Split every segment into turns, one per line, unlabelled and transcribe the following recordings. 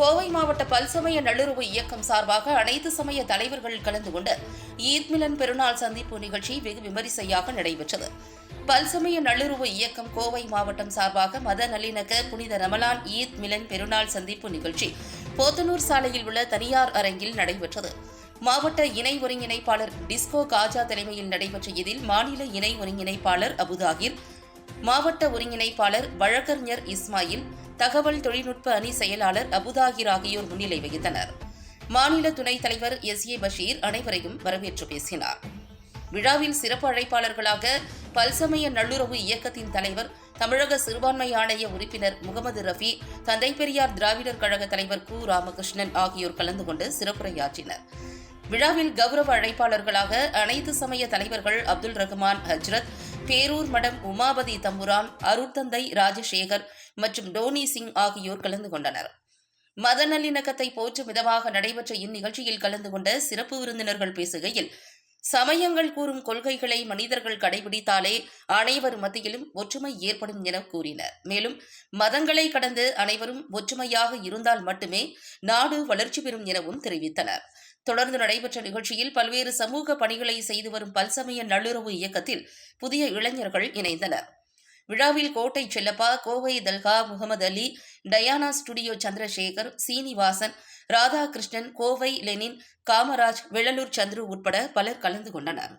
கோவை மாவட்ட பல்சமய நல்லுறவு இயக்கம் சார்பாக அனைத்து சமய தலைவர்கள் கலந்து கொண்டு ஈத் மிலன் பெருநாள் சந்திப்பு நிகழ்ச்சி வெகு விமரிசையாக நடைபெற்றது. பல்சமய நல்லுறவு இயக்கம் கோவை மாவட்டம் சார்பாக மத நல்லிணக்க புனித ரமலான் ஈத் மிலன் பெருநாள் சந்திப்பு நிகழ்ச்சி போத்தனூர் சாலையில் உள்ள தனியார் அரங்கில் நடைபெற்றது. மாவட்ட இணை ஒருங்கிணைப்பாளர் டிஸ்கோ காஜா தலைமையில் நடைபெற்ற இதில் மாநில இணை ஒருங்கிணைப்பாளர் அபுதாகிர், மாவட்ட ஒருங்கிணைப்பாளர் வழக்கறிஞர் இஸ்மாயில், தகவல் தொழில்நுட்ப அணி செயலாளர் அபுதாகிர் ஆகியோர் முன்னிலை வகித்தனர். மாநில துணைத் தலைவர் எஸ்.ஏ. பஷீர் அனைவரையும் வரவேற்று பேசினார். விழாவில் சிறப்பு அழைப்பாளர்களாக பல்சமய நல்லுறவு இயக்கத்தின் தலைவர், தமிழக சிறுபான்மை ஆணைய உறுப்பினர் முகமது ரஃபி, தந்தை பெரியார் திராவிடர் கழக தலைவர் கு. ராமகிருஷ்ணன் ஆகியோர் கலந்து கொண்டு சிறப்புரையாற்றினர். விழாவில் கௌரவ அழைப்பாளர்களாக அனைத்து சமய தலைவர்கள் அப்துல் ரஹ்மான் ஹஜ்ரத், பேரூர் மடம் உமாபதி தம்புரான், அருட்தந்தை ராஜசேகர் மற்றும் டோனி சிங் ஆகியோர் கலந்து கொண்டனர். மத நல்லிணக்கத்தை போற்றும் விதமாக நடைபெற்ற இந்நிகழ்ச்சியில் கலந்து கொண்ட சிறப்பு விருந்தினர்கள் பேசுகையில், சமயங்கள் கூறும் கொள்கைகளை மனிதர்கள் கடைபிடித்தாலே அனைவர் மத்தியிலும் ஒற்றுமை ஏற்படும் என கூறினர். மேலும் மதங்களை கடந்து அனைவரும் ஒற்றுமையாக இருந்தால் மட்டுமே நாடு வளர்ச்சி பெறும் எனவும் தெரிவித்தனர். தொடர்ந்து நடைபெற்ற நிகழ்ச்சியில் பல்வேறு சமூக பணிகளை செய்து வரும் பல்சமய நல்லுறவு இயக்கத்தில் புதிய இளைஞர்கள் இணைந்தனர். விழாவில் Kottai Chellappa, Kovai Talha Mohammed Ali, Diana studio Chandrasekar, Srinivasan, Radhakrishnan, Kovai Lenin, Kamaraj, Vellalur Chandru உட்பட பலர் கலந்து கொண்டனர்.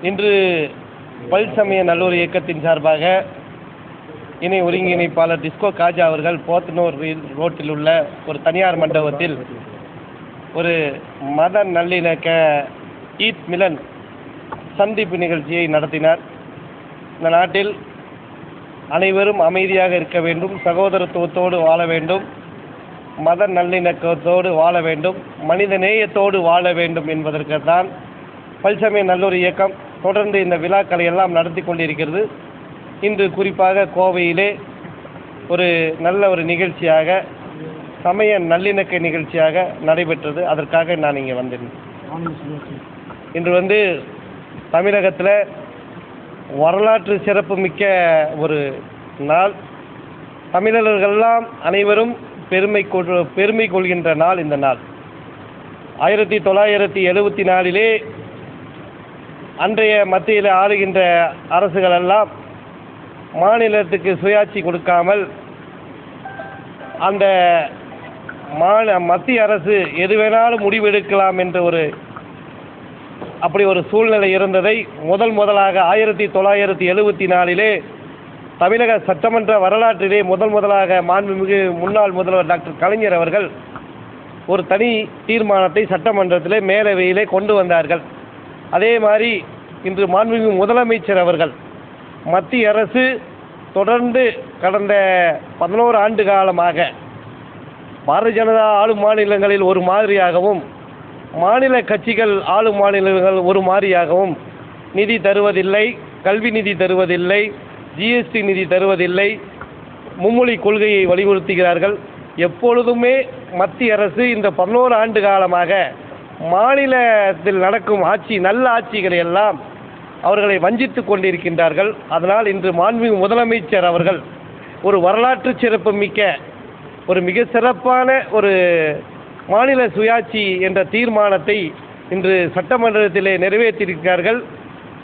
இன்று பல்சமய நல்லுறவு இயக்கத்தின் சார்பாக இணை ஒருங்கிணைப்பாளர் டிஸ்கோ காஜா அவர்கள் போத்தனூர் ரோட்டில் உள்ள ஒரு தனியார் மண்டபத்தில் ஒரு மத நல்லிணக்க ஈத் மிலன் சந்திப்பு நிகழ்ச்சியை நடத்தினார். இந்த நாட்டில் அனைவரும் அமைதியாக இருக்க வேண்டும், சகோதரத்துவத்தோடு வாழ வேண்டும், மத நல்லிணக்கத்தோடு வாழ வேண்டும், மனித நேயத்தோடு வாழ வேண்டும் என்பதற்குத்தான் பல்சமய நல்லுறவு இயக்கம் தொடர்ந்து இந்த விழாக்களை எல்லாம் நடத்தி கொண்டிருக்கிறது. இன்று குறிப்பாக கோவையிலே ஒரு நல்ல ஒரு நிகழ்ச்சியாக, சமய நல்லிணக்க நிகழ்ச்சியாக நடைபெற்றது. அதற்காக நான் இங்கே வந்தேன். இன்று தமிழகத்தில் வரலாற்று சிறப்பு மிக்க ஒரு நாள். தமிழர்களெல்லாம் அனைவரும் பெருமை கொள்கின்ற நாள் இந்த நாள். 1974 அன்றைய மத்தியில் ஆளுகின்ற அரசுகளெல்லாம் மாநிலத்துக்கு சுயாட்சி கொடுக்காமல் அந்த மத்திய அரசு எது வேணாலும் முடிவெடுக்கலாம் என்ற அப்படி ஒரு சூழ்நிலை இருந்ததை முதலாக 1974 தமிழக சட்டமன்ற வரலாற்றிலே முதலாக மாண்புமிகு முன்னாள் முதல்வர் டாக்டர் கலைஞர் அவர்கள் ஒரு தனி தீர்மானத்தை சட்டமன்றத்திலே மேலவையிலே கொண்டு வந்தார்கள். அதே மாதிரி இன்று மாண்புமிகு முதலமைச்சர் அவர்கள் மத்திய அரசு தொடர்ந்து கடந்த 11 ஆண்டு காலமாக பாரதிய ஜனதா ஆளும் மாநிலங்களில் ஒரு மாதிரியாகவும், மாநில கட்சிகள் ஆளும் மாநிலங்கள் ஒரு மாதிரியாகவும் நிதி தருவதில்லை, கல்வி நிதி தருவதில்லை, ஜிஎஸ்டி நிதி தருவதில்லை, மும்மொழி கொள்கையை வலியுறுத்துகிறார்கள். எப்பொழுதுமே மத்திய அரசு இந்த 11 ஆண்டு காலமாக மாநிலத்தில் நடக்கும் நல்ல ஆட்சிகளை எல்லாம் அவர்களை வஞ்சித்து கொண்டிருக்கின்றார்கள். அதனால் இன்று மாண்புமிகு முதலமைச்சர் அவர்கள் ஒரு வரலாற்று சிறப்பு மிக்க ஒரு மிக சிறப்பான ஒரு மாநில சுயாட்சி என்ற தீர்மானத்தை இன்று சட்டமன்றத்திலே நிறைவேற்றியிருக்கிறார்கள்.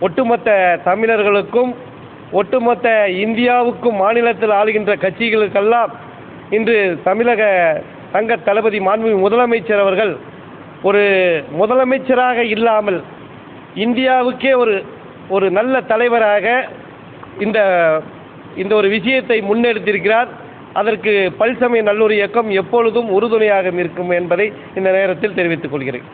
ஒட்டுமொத்த தமிழர்களுக்கும் ஒட்டுமொத்த இந்தியாவுக்கும் மாநிலத்தில் ஆளுகின்ற கட்சிகளுக்கெல்லாம் இன்று தமிழக தங்க தளபதி மாண்புமிகு முதலமைச்சர் அவர்கள் ஒரு முதலமைச்சராக இல்லாமல் இந்தியாவுக்கே ஒரு நல்ல தலைவராக இந்த ஒரு விஷயத்தை முன்னெடுத்திருக்கிறார். அதற்கு பல்சமய நல்லுறவு இயக்கம் எப்பொழுதும் உறுதுணையாக இருக்கும் என்பதை இந்த நேரத்தில் தெரிவித்துக் கொள்கிறேன்.